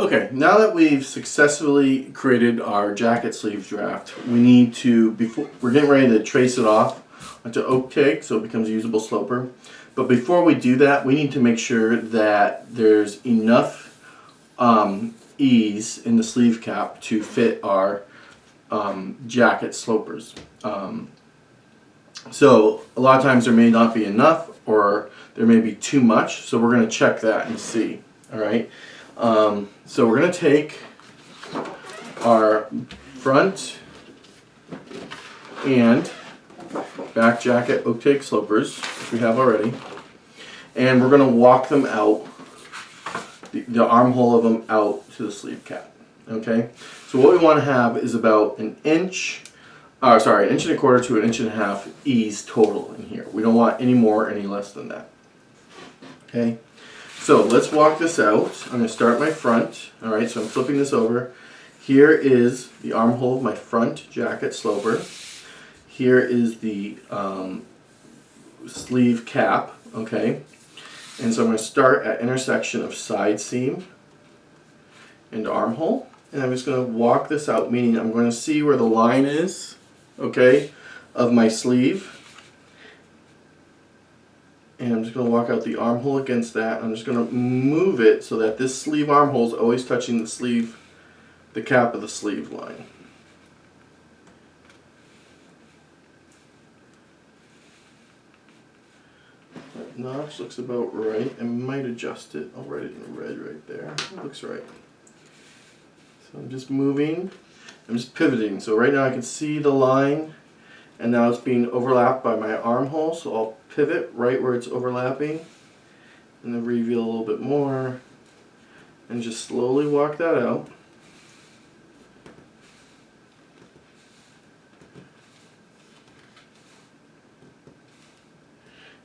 Okay, now that we've successfully created our jacket sleeve draft, we need to, before we're getting ready to trace it off onto oak take so it becomes a usable sloper. But before we do that, we need to make sure that there's enough ease in the sleeve cap to fit our jacket slopers. So a lot of times there may not be enough, or there may be too much, so we're going to check that and see. Alright, so we're going to take our front and back jacket oak take slopers, which we have already, and we're going to walk them out, the armhole of them out to the sleeve cap. Okay, so what we want to have is about an inch and a quarter to an inch and a half ease total in here. We don't want any more, any less than that. Okay, so let's walk this out. I'm going to start my front. Alright, so I'm flipping this over. Here is the armhole of my front jacket sloper. Here is the sleeve cap. Okay, and so I'm going to start at intersection of side seam and armhole. And I'm just going to walk this out, meaning I'm going to see where the line is, okay, of my sleeve. And I'm just going to walk out the armhole against that. I'm just going to move it so that this sleeve armhole is always touching the sleeve, the cap of the sleeve line. That notch looks about right. I might adjust it. I'll write it in red right there. It looks right. So I'm just moving, I'm just pivoting. So right now I can see the line, and now it's being overlapped by my armhole, so I'll pivot right where it's overlapping, and then reveal a little bit more, and just slowly walk that out.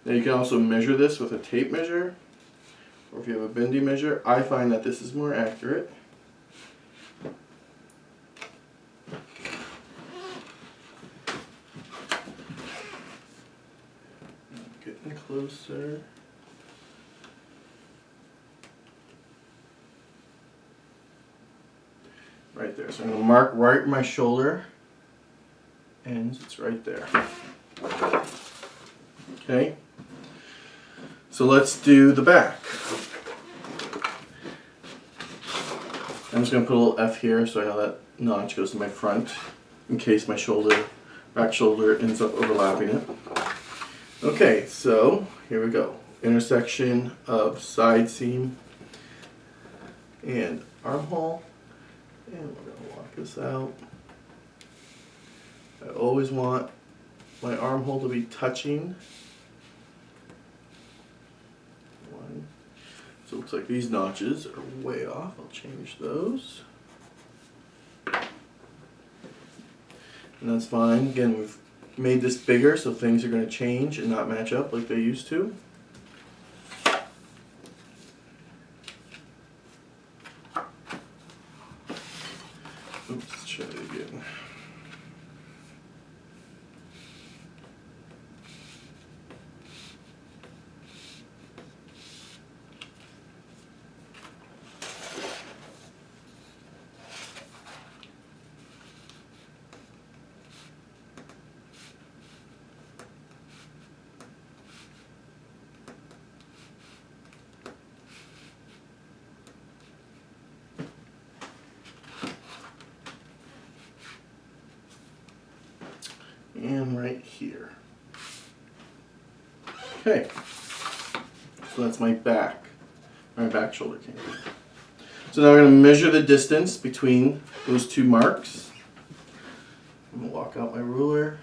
Now you can also measure this with a tape measure, or if you have a bendy measure. I find that this is more accurate. Getting closer. Right there. So I'm going to mark right where my shoulder ends. It's right there. Okay. So let's do the back. I'm just going to put a little F here so I know that notch goes to my front in case my back shoulder ends up overlapping it. Okay, so here we go. Intersection of side seam and armhole. And we're going to walk this out. I always want my armhole to be touching. One. So it looks like these notches are way off. I'll change those. And that's fine. Again, we've made this bigger, so things are going to change and not match up like they used to. Oops, let's try it again. And right here. Okay, so that's my back shoulder came. So now I'm going to measure the distance between those two marks. I'm going to walk out my ruler.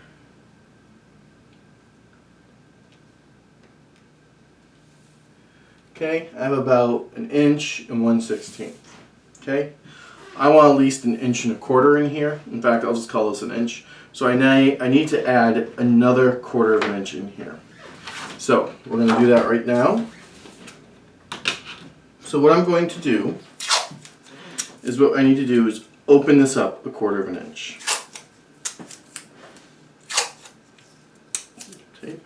Okay, I have about 1 1/16. Okay, I want at least 1 1/4 in here. In fact, I'll just call this 1 inch. So I need to add another 1/4 inch in here. So we're going to do that right now. So what I'm going to do is open this up 1/4 inch. Tape.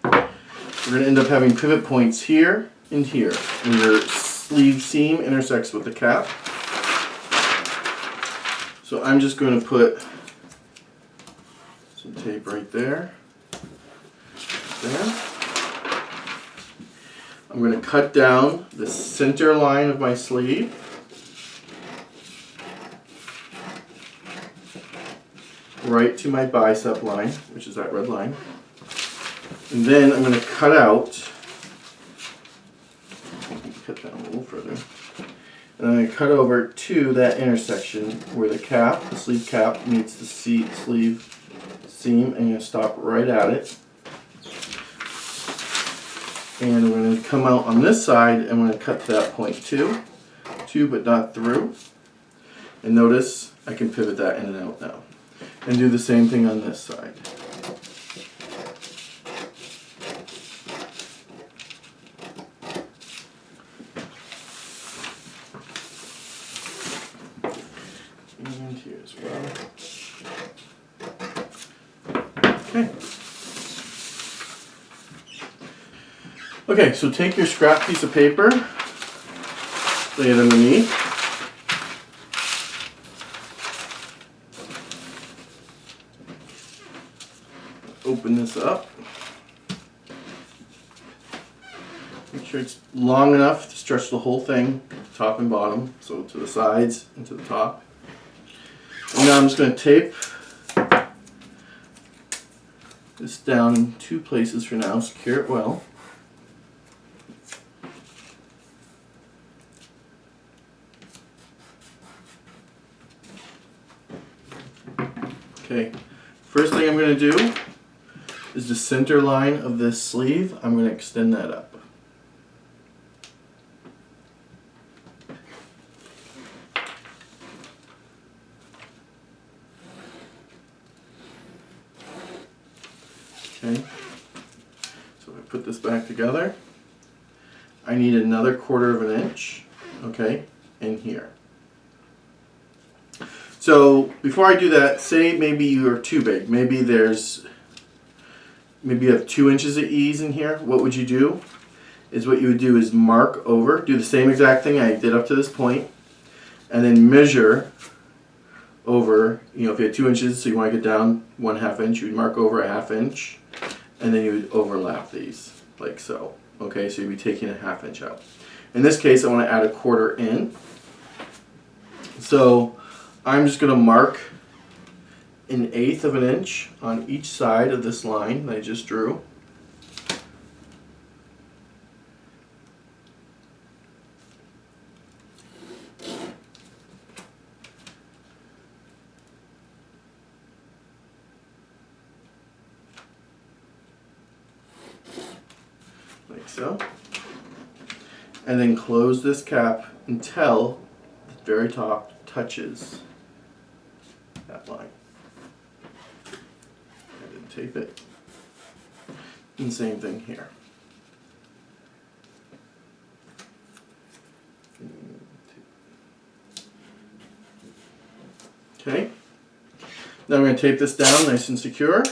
We're going to end up having pivot points here and here. And your sleeve seam intersects with the cap. So I'm just going to put some tape right there. There. I'm going to cut down the center line of my sleeve. Right to my bicep line, which is that red line. And then I'm going to cut out, cut down a little further, and I'm going to cut over to that intersection where the cap, the sleeve cap, meets the sleeve seam, and I'm going to stop right at it. And I'm going to come out on this side, and I'm going to cut to that point too, but not through. And notice I can pivot that in and out now. And do the same thing on this side. And here as well. Okay. Okay, so take your scrap piece of paper, lay it underneath. Open this up. Make sure it's long enough to stretch the whole thing, top and bottom, so to the sides and to the top. And now I'm just going to tape this down in two places for now, secure it well. Okay, first thing I'm going to do is the center line of this sleeve. I'm going to extend that up. Okay, so if I put this back together, I need another 1/4 of an inch, okay, in here. So before I do that, say maybe you are too big. Maybe you have 2 inches of ease in here. What would you do? What you would do is mark over, do the same exact thing I did up to this point, and then measure over, if you had 2 inches, so you want to get down 1/2 inch, you would mark over a 1/2 inch, and then you would overlap these, like so. Okay, so you'd be taking a 1/2 inch out. In this case, I want to add a 1/4 in. So I'm just going to mark 1/8 of an inch on each side of this line that I just drew. Like so. And then close this cap until the very top touches that line. And then tape it. And same thing here. Okay. Now I'm going to tape this down nice and secure.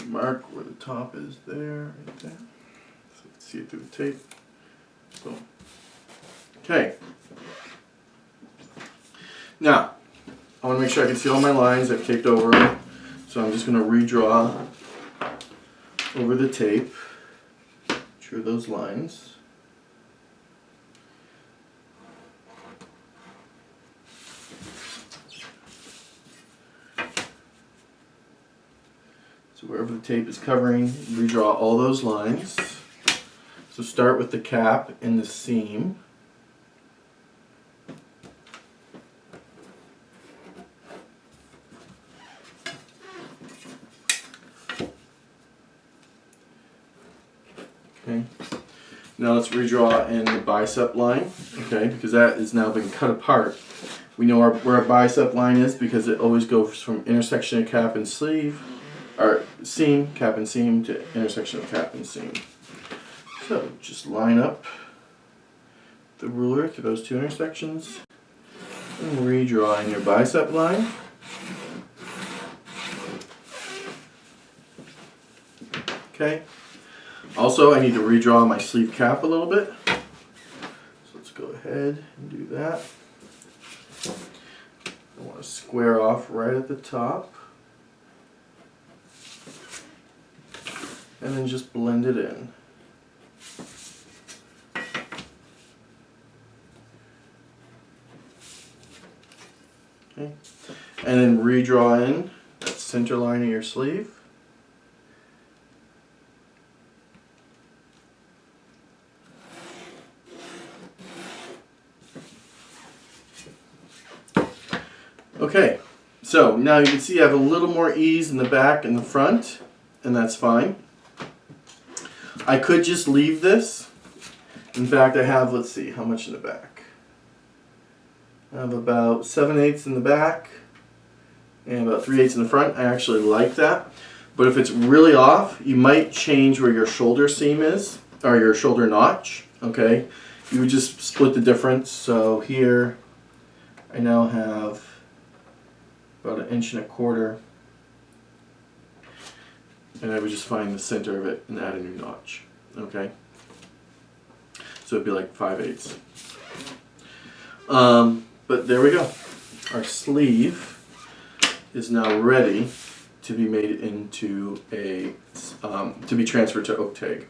Mark where the top is there, right there. So you can see it through the tape. Boom. Okay. Now, I want to make sure I can see all my lines. I've taped over them. So I'm just going to redraw over the tape. Draw those lines. So wherever the tape is covering, redraw all those lines. So start with the cap and the seam. Okay. Now let's redraw in the bicep line, okay, because that has now been cut apart. We know where our bicep line is because it always goes from intersection of cap and sleeve, or seam, cap and seam, to intersection of cap and seam. So just line up the ruler to those two intersections and redraw in your bicep line. Okay. Also, I need to redraw my sleeve cap a little bit. So let's go ahead and do that. I want to square off right at the top. And then just blend it in. Okay. And then redraw in that center line of your sleeve. Okay, so now you can see I have a little more ease in the back and the front, and that's fine. I could just leave this. In fact, I have, let's see, how much in the back? I have about 7/8 in the back and about 3/8 in the front. I actually like that. But if it's really off, you might change where your shoulder seam is, or your shoulder notch, okay? You would just split the difference. So here, I now have about 1.25 inches, and I would just find the center of it and add a new notch. Okay, so it'd be like 5/8. But there we go. Our sleeve is now ready to be made into a to be transferred to oak tag.